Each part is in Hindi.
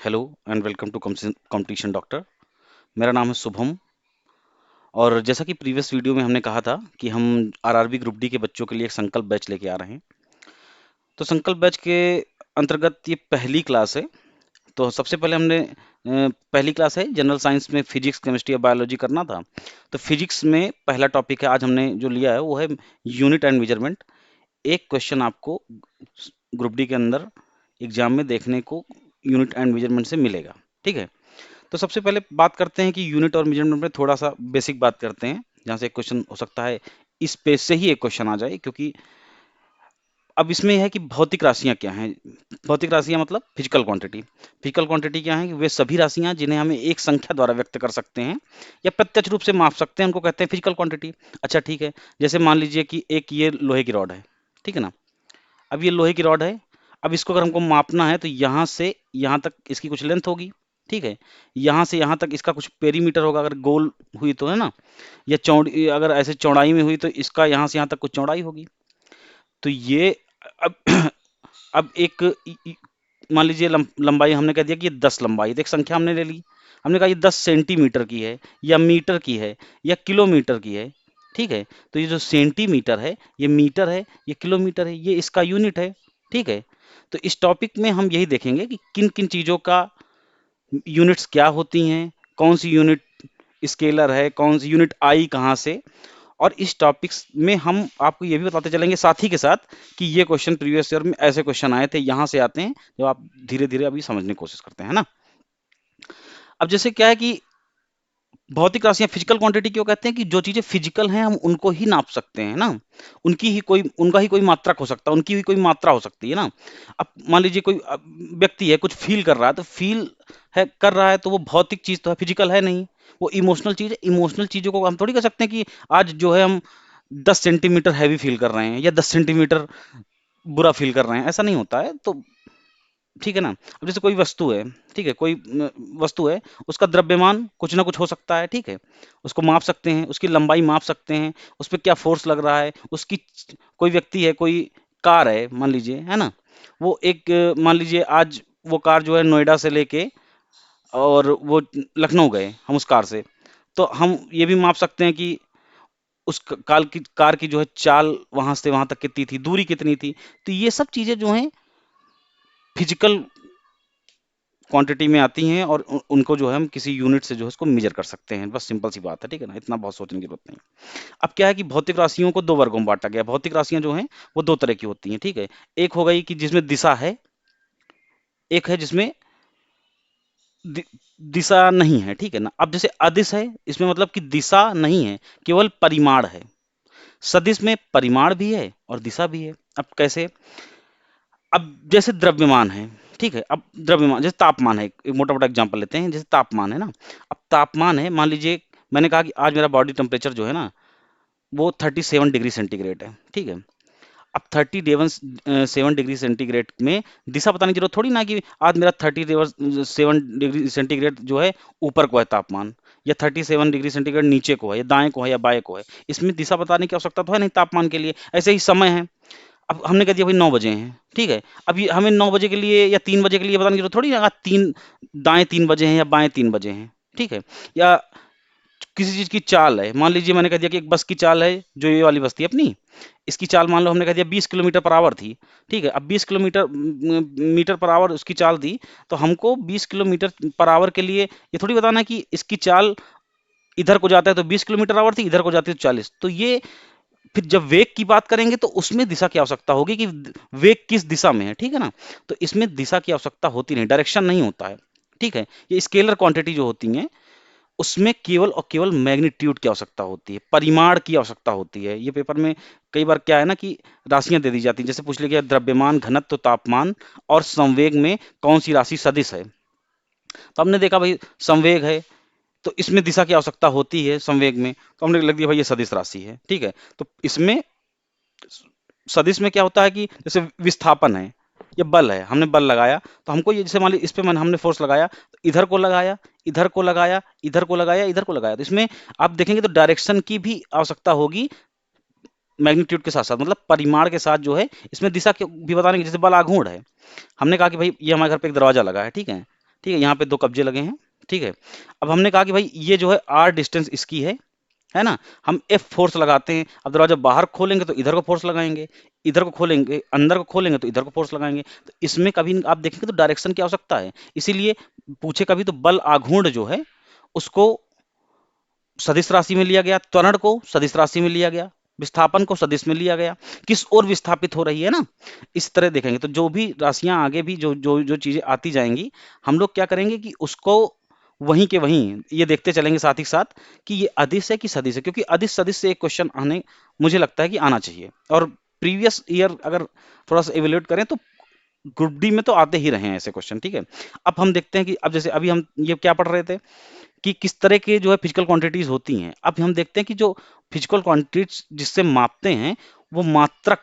Hello and welcome to competition doctor. मेरा नाम है शुभम। और जैसा कि प्रीवियस वीडियो में हमने कहा था कि हम आरआरबी ग्रुप डी के बच्चों के लिए एक संकल्प बैच लेके आ रहे हैं। तो संकल्प बैच के अंतर्गत ये पहली क्लास है। तो सबसे पहले हमने पहली क्लास है जनरल साइंस में फिजिक्स केमिस्ट्री और बायोलॉजी करना था। तो फिजिक्स में पहला टॉपिक है आज हमने जो लिया है वो है यूनिट एंड मेजरमेंट। एक क्वेश्चन आपको ग्रुप डी के अंदर एग्जाम में देखने को यूनिट एंड मेजरमेंट से मिलेगा। ठीक है। तो सबसे पहले बात करते हैं कि यूनिट और मेजरमेंट में थोड़ा सा बेसिक बात करते हैं, जहाँ से एक क्वेश्चन हो सकता है इस पेज से ही एक क्वेश्चन आ जाए, क्योंकि अब इसमें यह है कि भौतिक राशियां क्या हैं। भौतिक राशियां मतलब फिजिकल क्वांटिटी। फिजिकल क्वांटिटी क्या है कि वे सभी राशियां जिन्हें हमें एक संख्या द्वारा व्यक्त कर सकते हैं या प्रत्यक्ष रूप से माप सकते हैं, उनको कहते हैं फिजिकल क्वांटिटी। अच्छा ठीक है, जैसे मान लीजिए कि एक ये लोहे की रॉड है, ठीक है ना। अब ये लोहे की रॉड है। अब इसको अगर हमको मापना है तो यहाँ से यहाँ तक इसकी कुछ लेंथ होगी, ठीक है। यहाँ से यहाँ तक इसका कुछ पेरीमीटर होगा, अगर गोल हुई तो, है ना। या चौड़ी, अगर ऐसे चौड़ाई में हुई तो इसका यहाँ से यहाँ तक कुछ चौड़ाई होगी। तो ये अब अब एक मान लीजिए लंबाई हमने कह दिया कि ये 10 लंबाई, तो एक संख्या हमने ले ली। हमने कहा ये 10 सेंटीमीटर की है या मीटर की है या किलोमीटर की है, ठीक है। तो ये जो सेंटीमीटर है, ये मीटर है, ये किलोमीटर है, ये इसका यूनिट है, ठीक है। तो इस टॉपिक में हम यही देखेंगे कि किन किन चीज़ों का यूनिट्स क्या होती हैं, कौन सी यूनिट स्केलर है, कौन सी यूनिट आई कहाँ से। और इस टॉपिक्स में हम आपको ये भी बताते चलेंगे साथ ही के साथ कि ये क्वेश्चन प्रीवियस ईयर में ऐसे क्वेश्चन आए थे, यहाँ से आते हैं, जो आप धीरे धीरे अभी समझने की कोशिश करते हैं ना। अब जैसे क्या है कि भौतिक राशियां फिजिकल क्वांटिटी क्यों कहते हैं कि जो चीजें फिजिकल हैं हम उनको ही नाप सकते हैं ना। उनका ही कोई मात्रक हो सकता है, उनकी भी कोई मात्रा हो सकती है ना। अब मान लीजिए कोई व्यक्ति है, कुछ फील कर रहा है, तो फील है कर रहा है तो वो भौतिक चीज तो है, फिजिकल है नहीं। वो इमोशनल चीज है। इमोशनल चीजों को हम थोड़ी कह सकते हैं कि आज जो है हम 10 सेंटीमीटर हैवी फील कर रहे हैं या 10 सेंटीमीटर बुरा फील कर रहे हैं, ऐसा नहीं होता है। तो ठीक है ना। अब जैसे कोई वस्तु है, ठीक है, कोई वस्तु है, उसका द्रव्यमान कुछ ना कुछ हो सकता है, ठीक है। उसको माप सकते हैं, उसकी लंबाई माप सकते हैं, उस पर क्या फोर्स लग रहा है, उसकी कोई व्यक्ति है, कोई कार है मान लीजिए, है ना। वो एक मान लीजिए आज वो कार जो है नोएडा से लेके और वो लखनऊ गए हम उस कार से। तो हम ये भी माप सकते हैं कि उस कार की जो है चाल वहां से वहां तक कितनी थी, दूरी कितनी थी। तो ये सब चीजें जो हैं फिजिकल क्वांटिटी में आती हैं और उनको जो है हम किसी यूनिट से जो है उसको मेजर कर सकते हैं। बस सिंपल सी बात है, ठीक है ना, इतना बहुत सोचने की जरूरत नहीं। अब क्या है कि भौतिक राशियों को दो वर्गों में बांटा गया। भौतिक राशियां जो हैं वो दो तरह की होती हैं, ठीक है। एक हो गई कि जिसमें दिशा है, एक है जिसमें दि, दिशा नहीं है, ठीक है ना। अब जैसे अदिश है, इसमें मतलब कि दिशा नहीं है, केवल परिमाण है। सदिश में परिमाण भी है और दिशा भी है। अब कैसे? अब जैसे द्रव्यमान है, ठीक है। अब द्रव्यमान जैसे तापमान है, एक मोटा मोटा एग्जांपल लेते हैं, जैसे तापमान है ना। अब तापमान है, मान लीजिए मैंने कहा कि आज मेरा बॉडी टेम्परेचर जो है ना वो 37 डिग्री सेंटीग्रेड है, ठीक है। अब 37 डिग्री सेंटीग्रेड में दिशा बताने की जरूरत थोड़ी ना कि आज मेरा 37 डिग्री सेंटीग्रेड जो है ऊपर को है तापमान, या 37 डिग्री सेंटीग्रेड नीचे को है, या दाएं को है, या बाएं को है। इसमें दिशा बताने की आवश्यकता तो है नहीं तापमान के लिए। ऐसे ही समय है। अब हमने कह दिया भाई 9 बजे हैं, ठीक है। अब ये हमें 9 बजे के लिए या 3 बजे के लिए बताने की जरूरत थोड़ी ना, तीन दाएं 3 बजे हैं या बाएं 3 बजे हैं, ठीक है। या किसी चीज की चाल है, मान लीजिए मैंने कह दिया कि एक बस की चाल है, जो ये वाली बस थी अपनी, इसकी चाल मान लो हमने कह दिया 20 किलोमीटर पर आवर थी, ठीक है। अब 20 किलोमीटर मीटर पर आवर उसकी चाल थी। तो हमको 20 किलोमीटर पर आवर के लिए ये थोड़ी बताना है कि इसकी चाल इधर को जाता है तो 20 किलोमीटर आवर थी, इधर को जाती है तो 40। तो ये फिर जब वेग की बात करेंगे तो उसमें दिशा की आवश्यकता होगी कि वेग किस दिशा में है, ठीक है ना। तो इसमें दिशा की आवश्यकता होती नहीं, डायरेक्शन नहीं होता है, ठीक है। ये स्केलर क्वांटिटी जो होती हैं उसमें केवल और केवल मैग्नीट्यूड की आवश्यकता होती है, परिमाण की आवश्यकता होती है। ये पेपर में कई बार क्या है ना कि राशियां दे दी जाती हैं, जैसे पूछ लिया गया द्रव्यमान, घनत्व, तापमान और संवेग में कौन सी राशि सदिश है। तो हमने देखा भाई संवेग है, तो इसमें दिशा की आवश्यकता होती है संवेग में, तो हमने लग दिया भाई ये सदिश राशि है, ठीक है। तो इसमें सदिश में क्या होता है कि जैसे विस्थापन है, ये बल है, हमने बल लगाया, तो हमको ये जैसे मान ली इस पे हमने फोर्स लगाया, तो इधर को लगाया, इधर को लगाया, इधर को लगाया, इधर को लगाया। तो इसमें आप देखेंगे तो डायरेक्शन की भी आवश्यकता होगी मैग्नीट्यूड के साथ साथ, मतलब परिमाण के साथ जो है इसमें दिशा भी बताने की। जैसे बल आघूर्ण है, हमने कहा कि भाई ये हमारे घर पे एक दरवाजा लगा है, ठीक है। ठीक है, यहाँ पे 2 कब्जे लगे हैं। ठीक है, अब हमने कहा कि भाई ये जो है r डिस्टेंस इसकी है ना। हम F फोर्स लगाते हैं। अब दरवाजा बाहर खोलेंगे तो इधर को फोर्स लगाएंगे, इधर को खोलेंगे, अंदर को खोलेंगे तो इधर को फोर्स लगाएंगे। तो इसमें कभी आप देखेंगे तो डायरेक्शन की आवश्यकता है। इसीलिए पूछे कभी तो बल आघूर्ण जो है उसको सदिश राशि में लिया गया, त्वरण को सदिश राशि में लिया गया, विस्थापन को सदिश में लिया गया, किस ओर विस्थापित हो रही है ना, इस तरह देखेंगे। तो जो भी राशियां आगे भी जो जो जो चीजें आती जाएंगी, हम लोग क्या करेंगे कि उसको वहीं के वहीं ये देखते चलेंगे साथ ही साथ कि ये अदिश है कि सदिश है, क्योंकि अदिश सदिश से एक क्वेश्चन आने मुझे लगता है कि आना चाहिए। और प्रीवियस ईयर अगर थोड़ा सा एवेल्यूएट करें तो ग्रुप डी में तो आते ही रहे हैं ऐसे क्वेश्चन। ठीक है, अब हम देखते हैं कि अब जैसे अभी हम ये क्या पढ़ रहे थे कि किस तरह के जो है फिजिकल क्वांटिटीज होती हैं। अब हम देखते हैं कि जो फिजिकल क्वांटिटीज जिससे मापते हैं वो मात्रक,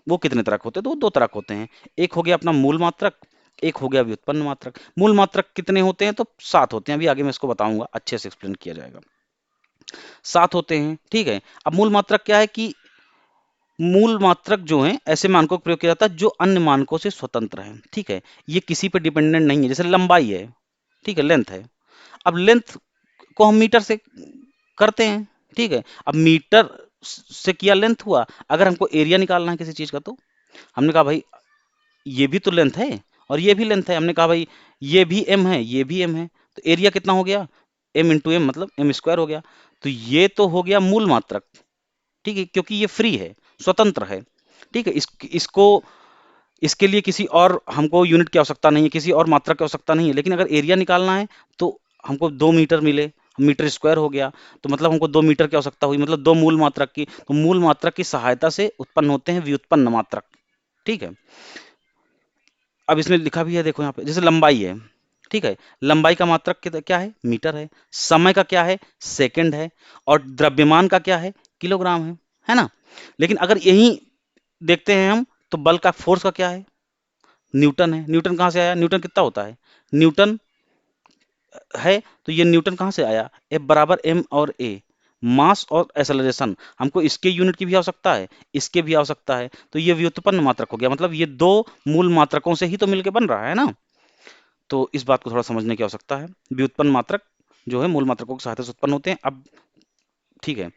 वो कितने तरह के होते हैं। तो वो 2 तरह के होते हैं। एक हो गया अपना मूल मात्रक, एक हो गया व्युत्पन्न मात्रक। मूल मात्रक कितने होते हैं? तो 7 होते हैं। अभी आगे मैं इसको बताऊंगा, अच्छे से एक्सप्लेन किया जाएगा। 7 होते हैं। ठीक है, अब मूल मात्रक क्या है कि मूल मात्रक जो है ऐसे मानकों का प्रयोग किया जाता है जो अन्य मानकों से स्वतंत्र है। ठीक है, ये किसी पे डिपेंडेंट नहीं है। जैसे लंबाई है, ठीक है, लेंथ है। अब लेंथ को हम मीटर से करते हैं। ठीक है, अब मीटर से किया लेंथ हुआ। अगर हमको एरिया निकालना है किसी चीज का तो हमने कहा भाई ये भी तो लेंथ है और ये भी लेंथ है। हमने कहा भाई ये भी m है, ये भी m है, तो एरिया कितना हो गया? m इंटू एम मतलब m स्क्वायर हो गया। तो ये तो हो गया मूल मात्रक। ठीक है, क्योंकि ये फ्री है, स्वतंत्र है। ठीक है, इसको इसके लिए किसी और हमको यूनिट की आवश्यकता नहीं है, किसी और मात्रा की आवश्यकता नहीं है। लेकिन अगर एरिया निकालना है तो हमको 2 मीटर मिले, मीटर स्क्वायर हो गया, तो मतलब हमको 2 मीटर की आवश्यकता हुई, मतलब 2 मूल मात्रक की। तो मूल मात्रक की सहायता से उत्पन्न होते हैं व्युत्पन्न मात्रक। ठीक है, अब इसमें लिखा भी है, देखो यहाँ पे जैसे लंबाई है। ठीक है, लंबाई का मात्रक क्या है? मीटर है। समय का क्या है? सेकंड है। और द्रव्यमान का क्या है? किलोग्राम है ना। लेकिन अगर यही देखते हैं हम तो बल का, फोर्स का क्या है? न्यूटन है। न्यूटन कहाँ से आया? न्यूटन कितना होता है? न्यूटन है, तो ये न्यूटन कहाँ से आया? F बराबर m और a, मास और एक्सेलरेशन। हमको इसके यूनिट की भी आवश्यकता है, इसके भी आवश्यकता है। तो ये व्युत्पन्न मात्रक हो गया, मतलब ये 2 मूल मात्रकों से ही तो मिलके बन रहा है ना। तो इस बात को थोड़ा समझने की आवश्यकता है। व्युत्पन्न मात्रक जो है मूल मात्रकों की सहायता से उत्पन्न होते हैं। अब ठीक है,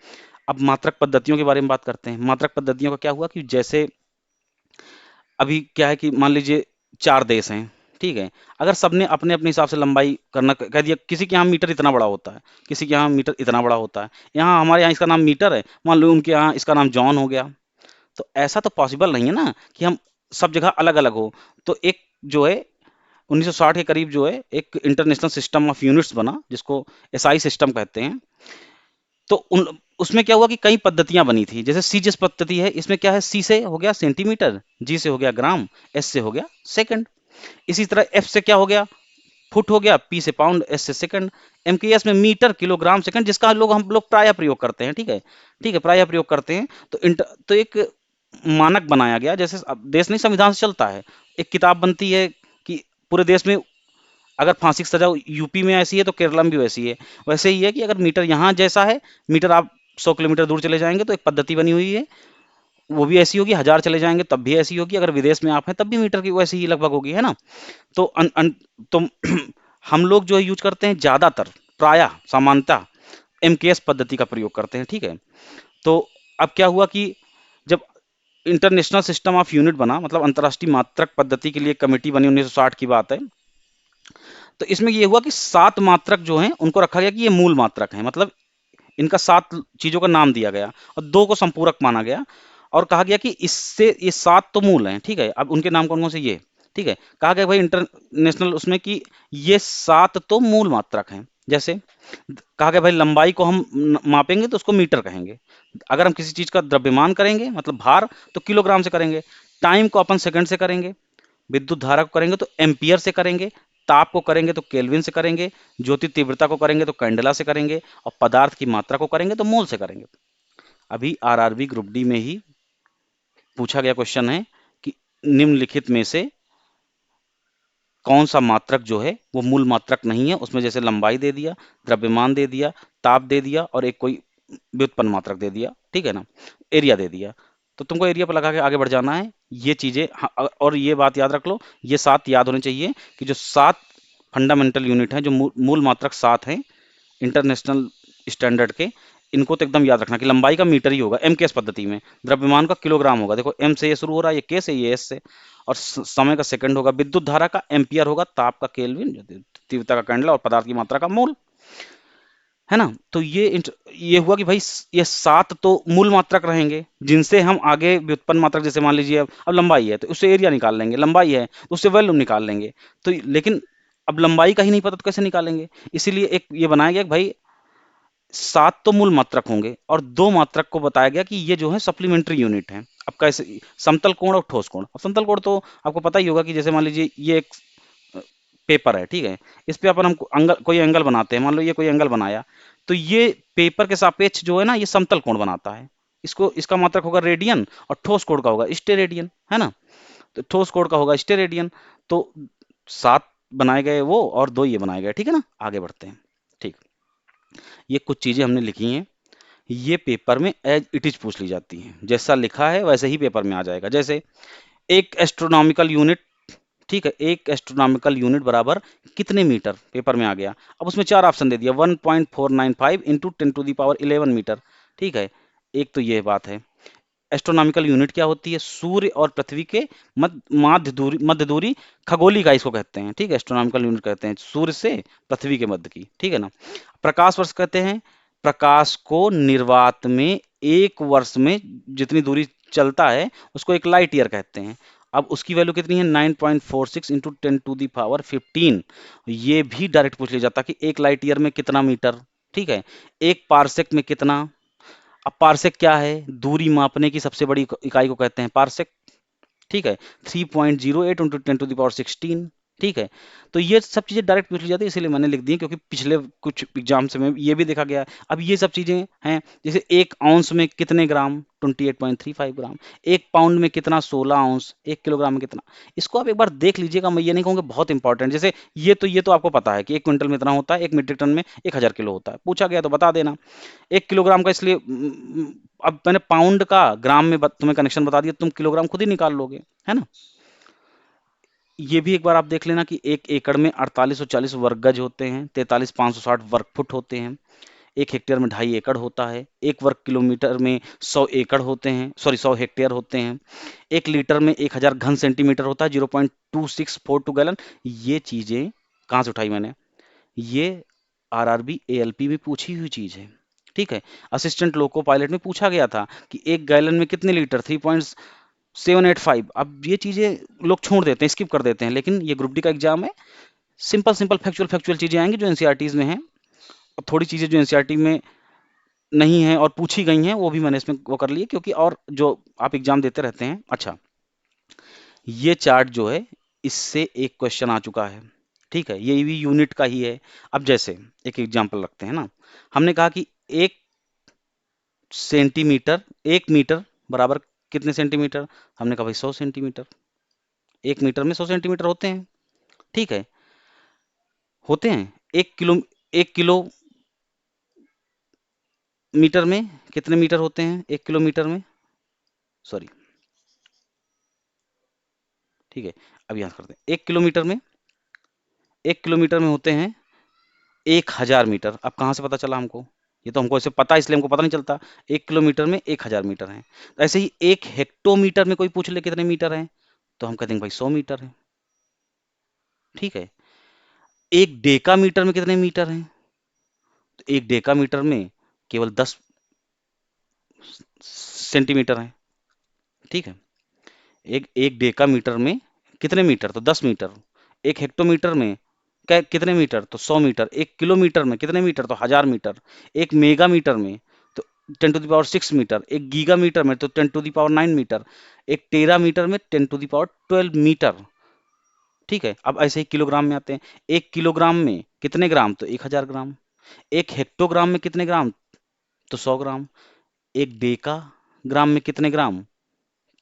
अब मात्रक पद्धतियों के बारे में बात करते हैं। मात्रक पद्धतियों का क्या हुआ कि जैसे अभी क्या है कि मान लीजिए 4 देश हैं। ठीक है, अगर सबने अपने अपने हिसाब से लंबाई करना कह दिया, किसी के यहाँ मीटर इतना बड़ा होता है, किसी के यहाँ मीटर इतना बड़ा होता है, यहाँ हमारे यहाँ इसका नाम मीटर है, मान लो उनके यहाँ इसका नाम जॉन हो गया। तो ऐसा तो पॉसिबल नहीं है ना कि हम सब जगह अलग अलग हो। तो एक जो है 1960 के करीब जो है एक इंटरनेशनल सिस्टम ऑफ यूनिट्स बना, जिसको एसआई सिस्टम कहते हैं। तो उसमें क्या हुआ कि कई पद्धतियां बनी थी। जैसे सीजिस पद्धति है, इसमें क्या है, सी से हो गया सेंटीमीटर, जी से हो गया ग्राम, एस से हो गया सेकंड। इसी तरह एफ से क्या हो गया, फुट हो गया, पी से पाउंड, एस से सेकंड, एम के एस में मीटर, किलोग्राम, सेकंड, जिसका हम लोग प्राय प्रयोग करते हैं। ठीक है, ठीक है, प्राय प्रयोग करते हैं। तो एक मानक बनाया गया, जैसे अब देश नहीं संविधान से चलता है। एक किताब बनती है कि पूरे देश में अगर फांसी की सजा यूपी में ऐसी है तो केरला में भी वैसी है। वैसे ही है कि अगर मीटर यहाँ जैसा है, मीटर आप 100 किलोमीटर दूर चले जाएंगे तो एक पद्धति बनी हुई है, वो भी ऐसी होगी। 1000 चले जाएंगे तब भी ऐसी होगी। अगर विदेश में आप हैं तब भी मीटर की वैसी ही लगभग होगी, है ना। तो तो हम लोग जो यूज करते हैं ज्यादातर, प्रायः सामान्यतः एमकेएस पद्धति का प्रयोग करते हैं। ठीक है, तो अब क्या हुआ कि जब इंटरनेशनल सिस्टम ऑफ यूनिट बना, मतलब अंतर्राष्ट्रीय मात्रक पद्धति के लिए कमेटी बनी, 1960 की बात है। तो इसमें ये हुआ कि 7 मात्रक जो हैं उनको रखा गया कि ये मूल मात्रक हैं, मतलब इनका 7 चीजों का नाम दिया गया और 2 को संपूरक माना गया। और कहा गया कि इससे ये 7 तो मूल हैं। ठीक है, अब उनके नाम कौन कौन से ये, ठीक है, कहा गया भाई इंटरनेशनल उसमें कि ये 7 तो मूल मात्रक हैं। जैसे कहा गया भाई लंबाई को हम मापेंगे तो उसको मीटर कहेंगे। अगर हम किसी चीज का द्रव्यमान करेंगे मतलब भार तो किलोग्राम से करेंगे। टाइम को अपन सेकंड से करेंगे। विद्युत धारा को करेंगे तो एम्पियर से करेंगे। ताप को करेंगे तो केल्विन से करेंगे। ज्योति तीव्रता को करेंगे तो कैंडेला से करेंगे। और पदार्थ की मात्रा को करेंगे तो मोल से करेंगे। अभी आरआरबी ग्रुप डी में ही पूछा गया क्वेश्चन है कि निम्नलिखित में से कौन सा मात्रक जो है वो मूल मात्रक नहीं है। उसमें जैसे लंबाई दे दिया, द्रव्यमान दे दिया, ताप दे दिया और एक कोई व्युत्पन्न मात्रक दे दिया। ठीक है ना, एरिया दे दिया। तो तुमको एरिया पर लगा के आगे बढ़ जाना है। ये चीजें और ये बात याद रख लो, ये 7 याद होने चाहिए कि जो 7 फंडामेंटल यूनिट हैं जो मूल मात्रक 7 हैं इंटरनेशनल स्टैंडर्ड के। इनको तो एकदम याद रखना कि लंबाई का मीटर ही होगा एम के एस पद्धति में, द्रव्यमान का किलोग्राम होगा, देखो एम से ये शुरू हो रहा है, ये के से, ये एस से, और समय का सेकंड होगा, विद्युत धारा का एम्पियर होगा, ताप का केल्विन, तीव्रता का कैंडला, और पदार्थ की मात्रा का मोल, है ना। तो ये हुआ कि भाई ये 7 तो मूल मात्रक रहेंगे जिनसे हम आगे व्युत्पन्न मात्रक, जैसे मान लीजिए अब लंबाई है तो उससे एरिया निकाल लेंगे, लंबाई है तो उससे वॉल्यूम निकाल लेंगे। तो लेकिन अब लंबाई का ही नहीं पता तो कैसे निकालेंगे, इसीलिए एक ये बनाया गया कि भाई 7 तो मूल मात्रक होंगे और 2 मात्रक को बताया गया कि ये जो है सप्लीमेंट्री यूनिट है। अब कैसे, समतल कोण और ठोस कोण। अब समतल कोण तो आपको पता ही होगा कि जैसे मान लीजिए ये एक पेपर है, ठीक है, इस पे अपन हम कोई एंगल बनाते हैं, मान लो ये कोई एंगल बनाया, तो ये पेपर के सापेक्ष जो है ना ये समतल कोण बनाता है। इसको, इसका मात्रक होगा रेडियन और ठोस कोण का होगा स्टेरेडियन, है ना। तो ठोस कोण का होगा स्टेरेडियन। तो 7 बनाए गए वो और 2 ये बनाए गए, ठीक है ना। आगे बढ़ते हैं। ठीक, ये कुछ चीजें हमने लिखी हैं, ये पेपर में एज इट इज पूछ ली जाती हैं, जैसा लिखा है वैसे ही पेपर में आ जाएगा। जैसे एक एस्ट्रोनॉमिकल यूनिट, ठीक है, एक एस्ट्रोनॉमिकल यूनिट बराबर कितने मीटर, पेपर में आ गया। अब उसमें 4 ऑप्शन दे दिया, 1.495 इंटू 10⁻11 मीटर, ठीक है। एक तो ये बात है। एस्ट्रोनॉमिकल यूनिट क्या होती है, सूर्य और पृथ्वी के मध्य दूरी खगोली का इसको कहते हैं, ठीक है। एस्ट्रोनॉमिकल यूनिट कहते हैं सूर्य से पृथ्वी के मध्य की, ठीक है ना। प्रकाश वर्ष कहते हैं प्रकाश को निर्वात में एक वर्ष में जितनी दूरी चलता है उसको एक लाइट ईयर कहते हैं। अब उसकी वैल्यू कितनी है, 9.46 इंटू 10⁻15। ये भी डायरेक्ट पूछ लिया जाता कि एक लाइट ईयर में कितना मीटर, ठीक है। एक पारसेक में कितना। अब पारसेक क्या है, दूरी मापने की सबसे बड़ी इकाई को कहते हैं पारसेक, ठीक है। 3.08 इंटू 10⁻16, ठीक है। तो ये सब चीजें डायरेक्ट पूछ ली जाती है, इसीलिए मैंने लिख दी, क्योंकि पिछले कुछ एग्जाम से में ये भी देखा गया है। अब ये सब चीजें हैं, जैसे एक आउंस में कितने ग्राम, 28.35 ग्राम। एक पाउंड में कितना, 16 आउंस। एक किलोग्राम में कितना। इसको आप एक बार देख लीजिएगा, मैं ये नहीं कहूँगा बहुत इंपॉर्टेंट। जैसे ये तो आपको पता है कि 1 क्विंटल में इतना होता है, 1 मीट्रिक टन में 1000 किलो होता है, पूछा गया तो बता देना। 1 किलोग्राम का, इसलिए अब मैंने पाउंड का ग्राम में तुम्हें कनेक्शन बता दिया, तुम किलोग्राम खुद ही निकाल लोगे, है ना। ये भी एक बार आप देख लेना कि 1 एकड़ में 4840 वर्ग गज होते हैं, 43,560 वर्ग फुट होते हैं। 1 हेक्टेयर में 2.5 एकड़ होता है। 1 वर्ग किलोमीटर में 100 एकड़ होते हैं, सॉरी 100 हेक्टेयर होते हैं। 1 लीटर में 1000 घन सेंटीमीटर होता है, 0.2642 गैलन। ये चीजें कहाँ से उठाई मैंने, ये आरआरबी एएलपी में पूछी हुई चीज है, ठीक है। असिस्टेंट लोको पायलट में पूछा गया था कि 1 गैलन में कितने लीटर, 3.785। अब ये चीजें लोग छोड़ देते हैं, स्किप कर देते हैं, लेकिन ये ग्रुप डी का एग्जाम है। सिंपल सिंपल फैक्चुअल फैक्चुअल चीजें आएंगी जो एनसीईआरटीज में हैं, और थोड़ी चीजें जो एनसीईआरटी में नहीं है और पूछी गई हैं वो भी मैंने इसमें वो कर ली है, क्योंकि और जो आप एग्जाम देते रहते हैं। अच्छा, ये चार्ट जो है इससे एक क्वेश्चन आ चुका है, ठीक है, ये भी यूनिट का ही है। अब जैसे एक एग्जांपल रखते हैं ना, हमने कहा कि 1 सेंटीमीटर, 1 मीटर बराबर कितने सेंटीमीटर, हमने कहा भाई 100 सेंटीमीटर। 1 मीटर में 100 सेंटीमीटर होते हैं, ठीक है, होते हैं। 1 किलो मीटर में कितने मीटर होते हैं, 1 किलोमीटर में, सॉरी, ठीक है। अब यहाँ करते हैं, 1 किलोमीटर में होते हैं 1000 मीटर। अब कहाँ से पता चला हमको, ये तो हमको ऐसे पता है इसलिए हमको पता नहीं चलता। 1 किलोमीटर में 1000 मीटर है। ऐसे ही 1 हेक्टोमीटर में कोई पूछ ले कितने मीटर है, तो हम कहते हैं भाई 100 मीटर है, ठीक है। 1 डेकामीटर में कितने मीटर हैं, तो 1 डेकामीटर में केवल 10 सेंटीमीटर है, ठीक है। एक डेकामीटर में कितने मीटर, तो 10 मीटर। 1 हेक्टोमीटर में कितने मीटर, तो 100 मीटर। 1 किलोमीटर में कितने मीटर, तो 1000 मीटर। 1 मेगामीटर में तो 10⁶मीटर। 1 गीगामीटर में तो 10⁹मीटर। 1 टेरामीटर में 10⁻12 मीटर, ठीक है। अब ऐसे ही किलोग्राम में आते हैं। 1 किलोग्राम में कितने ग्राम, तो 1000 ग्राम। 1 हेक्टोग्राम में कितने ग्राम, तो 100 ग्राम। 1 डेका ग्राम में कितने ग्राम,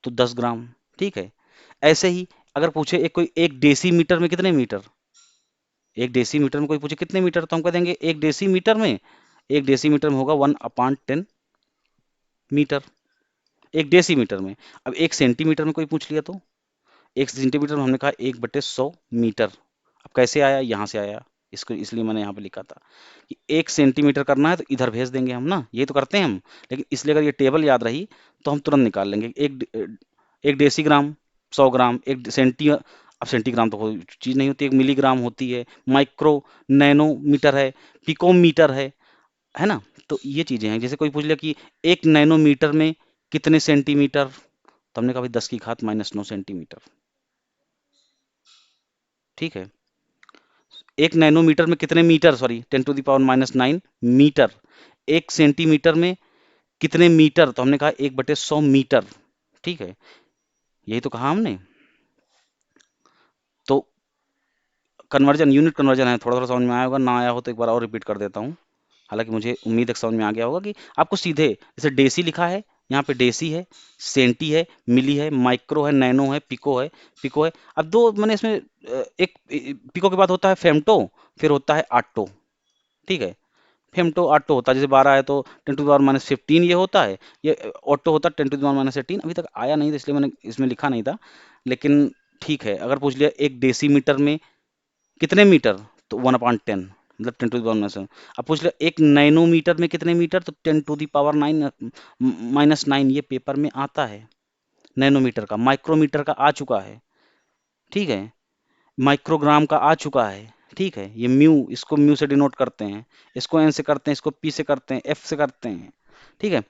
तो 10 ग्राम, ठीक है। ऐसे ही अगर पूछे कोई 1 डेसीमीटर में कितने मीटर, 1 डेसीमीटर में कोई पूछे कितने मीटर, तो हम कह देंगे 1 डेसीमीटर में होगा 1/10 मीटर, 1 डेसीमीटर में। अब 1 सेंटीमीटर में कोई पूछ लिया तो 1 सेंटीमीटर में हमने कहा 1/100 मीटर। अब कैसे आया, यहाँ से आया, इसको इसलिए मैंने यहाँ पे लिखा था कि 1 सेंटीमीटर करना है तो इधर भेज देंगे हम ना, ये तो करते हैं हम, लेकिन इसलिए अगर ये टेबल याद रही तो हम तुरंत निकाल लेंगे। एक डेसीग्राम 100 ग्राम, एक सेंटी, अब सेंटीग्राम तो कोई चीज़ नहीं होती, एक मिलीग्राम होती है, माइक्रो नैनोमीटर है, पिकोमीटर है ना। तो ये चीज़ें हैं, जैसे कोई पूछ लिया कि 1 नैनोमीटर में कितने सेंटीमीटर, तो हमने कहा भाई 10⁻⁹ ठीक है। 1 नैनोमीटर में कितने मीटर, सॉरी 10⁻⁹ मीटर। 1 सेंटीमीटर में कितने मीटर, तो हमने कहा 1/100 मीटर, ठीक है, यही तो कहा हमने। तो कन्वर्जन, यूनिट कन्वर्जन है, थोड़ा थोड़ा समझ में आया होगा, ना आया हो तो एक बार और रिपीट कर देता हूँ। हालांकि मुझे उम्मीद है कि समझ में आ गया होगा कि आपको सीधे जैसे डेसी लिखा है, यहाँ पे डेसी है, सेंटी है, मिली है, माइक्रो है, नैनो है, पिको है। अब दो मैंने इसमें एक पिको के बाद होता है फेम्टो, फिर होता है आटो, ठीक है। फेम्टो ऑटो होता है, जैसे 12 है तो 10⁻⁻15 ये होता है, ये ऑटो होता है 10⁻⁻18। अभी तक आया नहीं था इसलिए मैंने इसमें लिखा नहीं था, लेकिन ठीक है। अगर पूछ लिया 1 डेसीमीटर में कितने मीटर, तो 1/10, मतलब 10⁻⁻7। अब पूछ लिया 1 नैनोमीटर में कितने मीटर, तो 10⁻⁹ ये पेपर में आता है। नैनोमीटर का, माइक्रोमीटर का आ चुका है, ठीक है, माइक्रोग्राम का आ चुका है, ठीक है। ये म्यू, इसको म्यू से डिनोट करते हैं, इसको एन से करते हैं, इसको पी से करते हैं, एफ से करते हैं, ठीक है।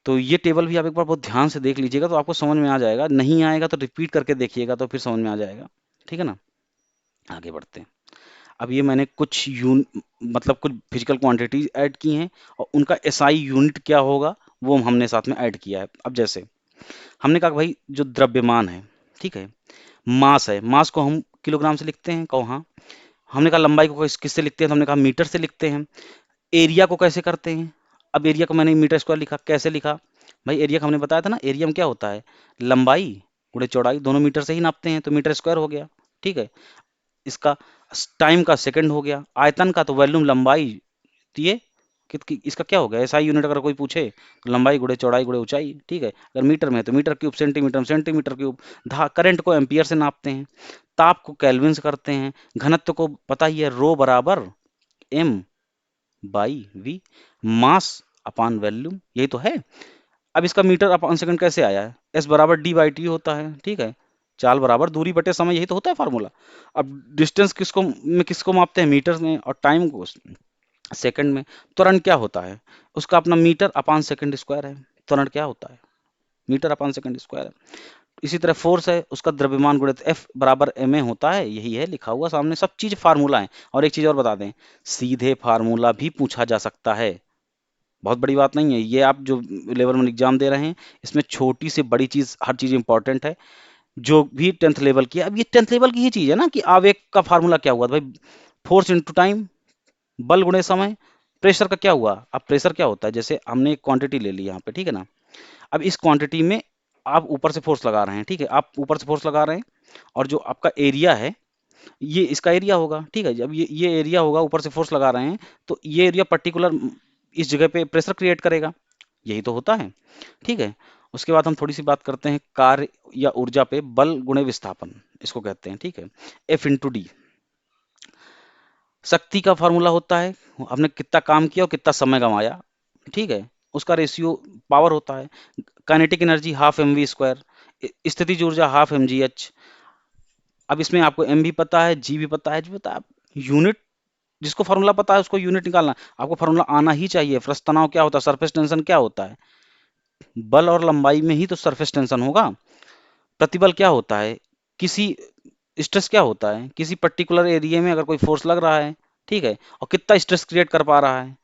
तो ये टेबल भी आप एक बार बहुत ध्यान से देख लीजिएगा तो आपको समझ में आ जाएगा, नहीं आएगा तो रिपीट करके देखिएगा तो फिर समझ में आ जाएगा, ठीक है ना। आगे बढ़ते हैं। अब ये मैंने कुछ मतलब कुछ फिजिकल क्वांटिटीज ऐड की हैं और उनका एसआई यूनिट क्या होगा वो हमने साथ में ऐड किया है। अब जैसे हमने कहा कि भाई जो द्रव्यमान है, ठीक है, मास है, मास को हम किलोग्राम से लिखते हैं, कहो हाँ। हमने कहा लंबाई को किससे लिखते हैं, तो हमने कहा मीटर से लिखते हैं। एरिया को कैसे करते हैं, अब एरिया को मैंने मीटर स्क्वायर लिखा, कैसे लिखा भाई, एरिया का हमने बताया था ना, एरिया में क्या होता है, लंबाई गुणे चौड़ाई, दोनों मीटर से ही नापते हैं तो मीटर स्क्वायर हो गया, ठीक है। इसका टाइम का सेकंड हो गया, आयतन का तो वॉल्यूम लंबाई, तो ये इसका क्या हो गया, ऐसा यूनिट अगर कोई पूछे तो लंबाई गुणे चौड़ाई गुणे ऊंचाई, ठीक है। अगर मीटर में है तो मीटर क्यूब, सेंटीमीटर में सेंटीमीटर क्यूब। करंट को एम्पियर से नापते हैं, ताप को केल्विन से करते हैं, घनत्व को पता ही है, रो बराबर M by V, mass upon volume, यही तो है। अब इसका मीटर अपॉन सेकंड कैसे आया है, एस बराबर डी बाई टी होता है, ठीक है। चाल बराबर दूरी बटे समय, यही तो होता है फार्मूला। अब डिस्टेंस किसको मापते हैं, मीटर में, और टाइम को सेकंड में। त्वरण क्या होता है, उसका अपना मीटर अपान सेकंड स्क्वायर है। त्वरण क्या होता है, मीटर अपान सेकंड स्क्वायर है। इसी तरह फोर्स है, उसका द्रव्यमान गुणित एफ बराबर एम ए होता है, यही है लिखा हुआ सामने, सब चीज फार्मूला है। और एक चीज और बता दें, सीधे फार्मूला भी पूछा जा सकता है, बहुत बड़ी बात नहीं है ये। आप जो लेवल 1 एग्जाम दे रहे हैं इसमें छोटी से बड़ी चीज, हर चीज इंपॉर्टेंट है, जो भी 10th लेवल की है। अब ये 10th लेवल की ही चीज है ना कि आवेग का फार्मूला क्या हुआ भाई, फोर्स इंटू टाइम, बल गुणे समय। प्रेशर का क्या हुआ, अब प्रेशर क्या होता है, जैसे हमने एक क्वांटिटी ले ली यहाँ पे, ठीक है ना। अब इस क्वांटिटी में आप ऊपर से फोर्स लगा रहे हैं, ठीक है, आप ऊपर से फोर्स लगा रहे हैं, और जो आपका एरिया है ये इसका एरिया होगा, ठीक है। जब ये एरिया होगा, ऊपर से फोर्स लगा रहे हैं तो ये एरिया पर्टिकुलर इस जगह पे प्रेशर क्रिएट करेगा, यही तो होता है, ठीक है। उसके बाद हम थोड़ी सी बात करते हैं कार्य या ऊर्जा पे, बल गुणे विस्थापन इसको कहते हैं, ठीक है। एफ इंटू डी शक्ति का फॉर्मूला होता है, हमने कितना काम किया और कितना समय गंवाया, ठीक है, उसका रेशियो पावर होता है। Kinetic energy half M V square, स्थितिज ऊर्जा हाफ एम जी एच। अब इसमें आपको एम भी पता है, जी भी पता है, जी पता है, यूनिट जिसको फार्मूला पता है उसको यूनिट निकालना, आपको फार्मूला आना ही चाहिए। पृष्ठ तनाव क्या होता है, सरफेस टेंशन क्या होता है, बल और लंबाई में ही तो सरफेस टेंशन होगा। प्रतिबल क्या होता है, किसी स्ट्रेस क्या होता है, किसी पर्टिकुलर एरिया में अगर कोई फोर्स लग रहा है, ठीक है, और कितना स्ट्रेस क्रिएट कर पा रहा है,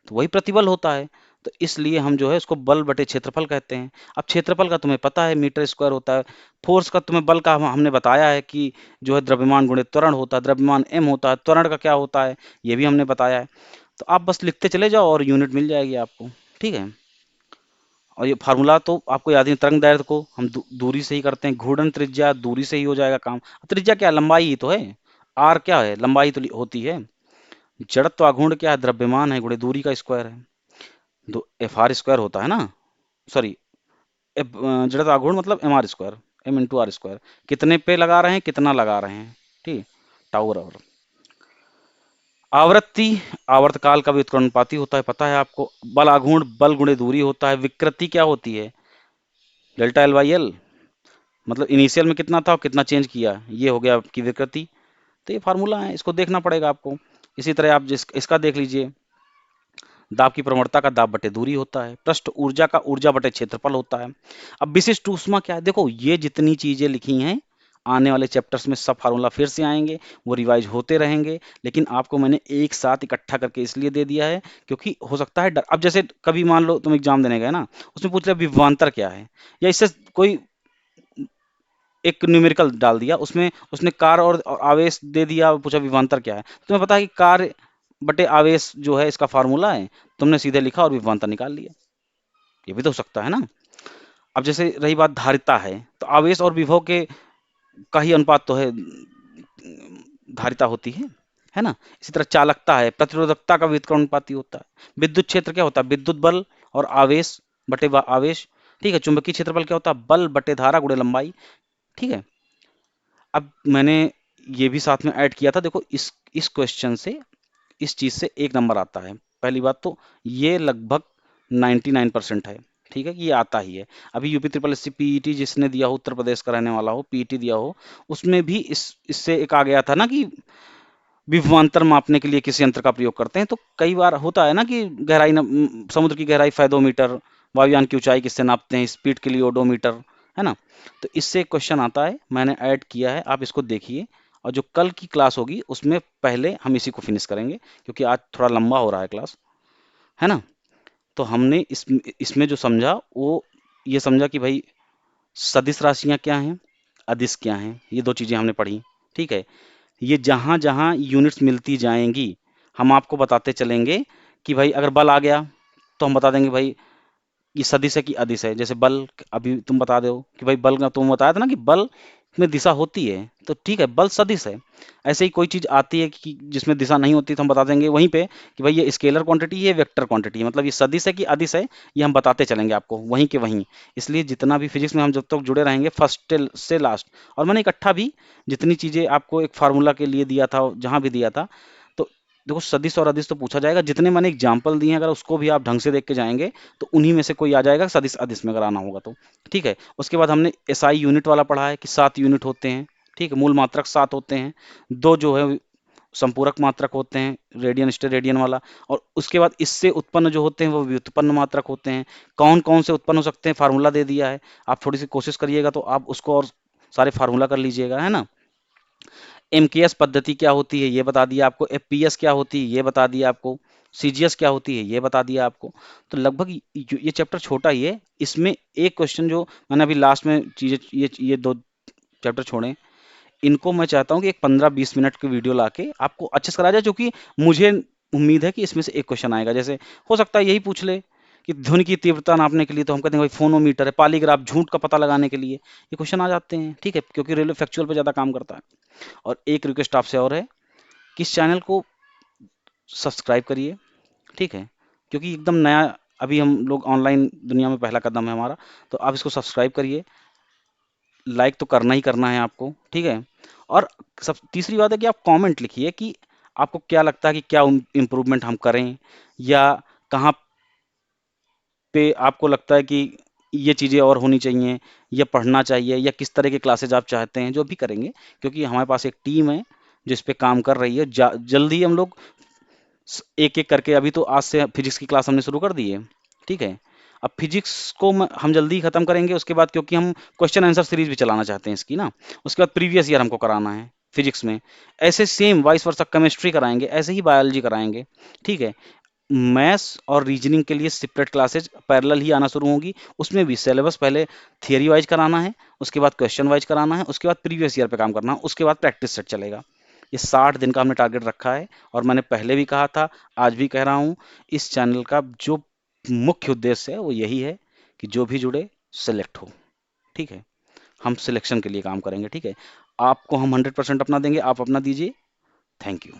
तो वही प्रतिबल होता है। तो इसलिए हम जो है उसको बल बटे क्षेत्रफल कहते हैं। अब क्षेत्रफल का तुम्हें पता है मीटर स्क्वायर होता है, फोर्स का तुम्हें, बल का हमने बताया है कि जो है द्रव्यमान गुणित त्वरण होता है, द्रव्यमान एम होता है, त्वरण का क्या होता है ये भी हमने बताया है। तो आप बस लिखते चले जाओ और यूनिट मिल जाएगी आपको, ठीक है। और ये फार्मूला तो आपको याद है, तरंग दैर्ध्य को हम दूरी से ही करते हैं, घूर्णन त्रिज्या दूरी से ही हो जाएगा काम। त्रिज्या क्या है, लंबाई ही तो है, आर क्या है, लंबाई तो होती है। जड़त्व आघूर्ण क्या है, द्रव्यमान है गुणे दूरी का स्क्वायर है, दो एफ आर स्क्वायर होता है ना, सॉरी, जड़त्व आघूर्ण मतलब M R square, M into R square, कितने पे लगा रहे हैं, कितना लगा रहे हैं, ठीक। Tau over. आवृत्ति आवर्तकाल का व्युत्क्रमणुपाती होता है, पता है आपको। बल आघूर्ण बल गुणे दूरी होता है। विकृति क्या होती है? डेल्टा एल बाई एल, मतलब इनिशियल में कितना था और कितना चेंज किया, ये हो गया आपकी विकृति। तो ये फार्मूला है, इसको देखना पड़ेगा आपको। इसी तरह आप इसका देख लीजिए, दाब की प्रवणता का दाब बटे दूरी होता है। पृष्ठ ऊर्जा का ऊर्जा बटे क्षेत्रफल होता है। अब विशिष्ट ऊष्मा क्या है? देखो ये जितनी चीजें लिखी हैं, आने वाले चैप्टर्स में सब फार्मूला फिर से आएंगे, वो रिवाइज होते रहेंगे, लेकिन आपको मैंने एक साथ इकट्ठा करके इसलिए दे दिया है क्योंकि हो सकता है डर। अब जैसे कभी मान लो तुम एग्जाम देने गए ना, उसमें पूछ लिया विभवांतर क्या है, या इससे कोई एक न्यूमेरिकल डाल दिया, उसमें उसने कार और आवेश दे दिया, पूछा विभवांतर क्या है, तुम्हें पता है कि कार बटे आवेश जो है इसका फार्मूला है, तुमने सीधे लिखा और विभवांतर निकाल लिया। ये भी तो हो सकता है ना। अब जैसे रही बात धारिता है, तो आवेश और विभव के का ही अनुपात तो है, धारिता होती है ना। इसी तरह चालकता है, प्रतिरोधकता का व्युत्क्रमणुपाती होता है। विद्युत क्षेत्र क्या होता है? विद्युत बल और आवेश बटे आवेश, ठीक है। चुंबकीय क्षेत्रफल क्या होता है? बल बटे धारा गुणे लंबाई, ठीक है। अब मैंने ये भी साथ में ऐड किया था, देखो इस क्वेश्चन से इस चीज से एक नंबर आता है। पहली बात तो ये लगभग 99% है, ठीक है, कि ये आता ही है। अभी UP triple S C PET जिसने दिया हो, उत्तर प्रदेश का रहने वाला हो, पीईटी दिया हो, उसमें भी इससे एक आ गया था ना कि विभवांतर मापने के लिए किस यंत्र का प्रयोग करते हैं। तो कई बार होता है ना कि गहराई समुद्र की गहराई फेदोमीटर, वायुयान की ऊंचाई किससे नापते हैं, स्पीड के लिए ओडोमीटर, है ना। तो इससे क्वेश्चन आता है, मैंने ऐड किया है, आप इसको देखिए। और जो कल की क्लास होगी उसमें पहले हम इसी को फिनिश करेंगे, क्योंकि आज थोड़ा लंबा हो रहा है क्लास, है ना। तो हमने इसमें जो समझा वो ये समझा कि भाई सदिश राशियां क्या हैं, अदिश क्या हैं, ये दो चीजें हमने पढ़ी, ठीक है। ये जहां जहां यूनिट्स मिलती जाएंगी हम आपको बताते चलेंगे कि भाई अगर बल आ गया तो हम बता देंगे भाई ये सदिश है कि अदिश है। जैसे बल, अभी तुम बता दो कि भाई बल का तुम बताया था ना कि बल में दिशा होती है, तो ठीक है बल सदिश है। ऐसे ही कोई चीज आती है कि जिसमें दिशा नहीं होती तो हम बता देंगे वहीं पे कि भाई ये स्केलर क्वांटिटी है, वेक्टर क्वांटिटी है, मतलब ये सदिश है कि अदिश है, ये हम बताते चलेंगे आपको वहीं के वहीं। इसलिए जितना भी फिजिक्स में हम जब तक जुड़े रहेंगे फर्स्ट से लास्ट, और मैंने इकट्ठा भी जितनी चीजें आपको एक फार्मूला के लिए दिया था जहां भी दिया था, तो देखो सदिश और अदिश तो पूछा जाएगा, जितने मैंने एग्जाम्पल दिए हैं अगर उसको भी आप ढंग से देख के जाएंगे तो उन्हीं में से कोई आ जाएगा सदिश अदिश में अगर आना होगा तो, ठीक है। उसके बाद हमने एसआई यूनिट वाला पढ़ा है कि 7 यूनिट होते हैं, ठीक है। मूल मात्रक 7 होते हैं, दो जो है संपूरक मात्रक होते हैं, रेडियन स्टेर रेडियन वाला, और उसके बाद इससे उत्पन्न जो होते हैं वो व्युत्पन्न मात्रक होते हैं। कौन कौन से उत्पन्न हो सकते हैं फार्मूला दे दिया है, आप थोड़ी सी कोशिश करिएगा तो आप उसको और सारे फार्मूला कर लीजिएगा, है ना। एमकेएस पद्धति क्या होती है ये बता दिया आपको, एफपीएस क्या होती है ये बता दिया आपको, सीजीएस क्या होती है ये बता दिया आपको। तो लगभग ये चैप्टर छोटा ही है, इसमें एक क्वेश्चन जो मैंने अभी लास्ट में चीजें ये दो चैप्टर छोड़े, इनको मैं चाहता हूँ कि एक 15-20 मिनट की वीडियो लाके आपको अच्छे से करा जाए, क्योंकि मुझे उम्मीद है कि इसमें से एक क्वेश्चन आएगा। जैसे हो सकता है यही पूछ ले कि ध्वनि की तीव्रता नापने के लिए तो हम कहते हैं भाई फोनोमीटर है, पॉलीग्राफ झूठ का पता लगाने के लिए ये क्वेश्चन आ जाते हैं, ठीक है, क्योंकि रेलवे फैक्चुअल पे ज्यादा काम करता है। और एक रिक्वेस्ट आपसे और है कि इस चैनल को सब्सक्राइब करिए, ठीक है, क्योंकि एकदम नया अभी हम लोग ऑनलाइन दुनिया में पहला कदम है हमारा, तो आप इसको सब्सक्राइब करिए, लाइक तो करना ही करना है आपको, ठीक है। और सब तीसरी बात है कि आप कमेंट लिखिए कि आपको क्या लगता है कि क्या इम्प्रूवमेंट हम करें, या कहाँ पे आपको लगता है कि ये चीज़ें और होनी चाहिए, या पढ़ना चाहिए, या किस तरह के क्लासेज आप चाहते हैं, जो भी करेंगे, क्योंकि हमारे पास एक टीम है जो इस पे काम कर रही है। जल्दी हम लोग एक एक करके, अभी तो आज से फिजिक्स की क्लास हमने शुरू कर दी है, ठीक है। अब फिजिक्स को हम जल्दी खत्म करेंगे उसके बाद, क्योंकि हम क्वेश्चन आंसर सीरीज भी चलाना चाहते हैं इसकी ना। उसके बाद प्रीवियस ईयर हमको कराना है फिजिक्स में, ऐसे सेम वाइस वर्सा केमिस्ट्री कराएंगे, ऐसे ही बायोलॉजी कराएंगे, ठीक है। मैथ्स और रीजनिंग के लिए सेपरेट क्लासेज पैरेलल ही आना शुरू होंगी, उसमें भी सिलेबस पहले थियरी वाइज कराना है, उसके बाद क्वेश्चन वाइज कराना है, उसके बाद प्रीवियस ईयर पे काम करना है, उसके बाद प्रैक्टिस सेट चलेगा। ये 60 दिन का हमने टारगेट रखा है, और मैंने पहले भी कहा था, आज भी कह रहा हूँ, इस चैनल का जो मुख्य उद्देश्य है वो यही है कि जो भी जुड़े सिलेक्ट हो, ठीक है। हम सिलेक्शन के लिए काम करेंगे, ठीक है। आपको हम 100% अपना देंगे, आप अपना दीजिए। Thank you.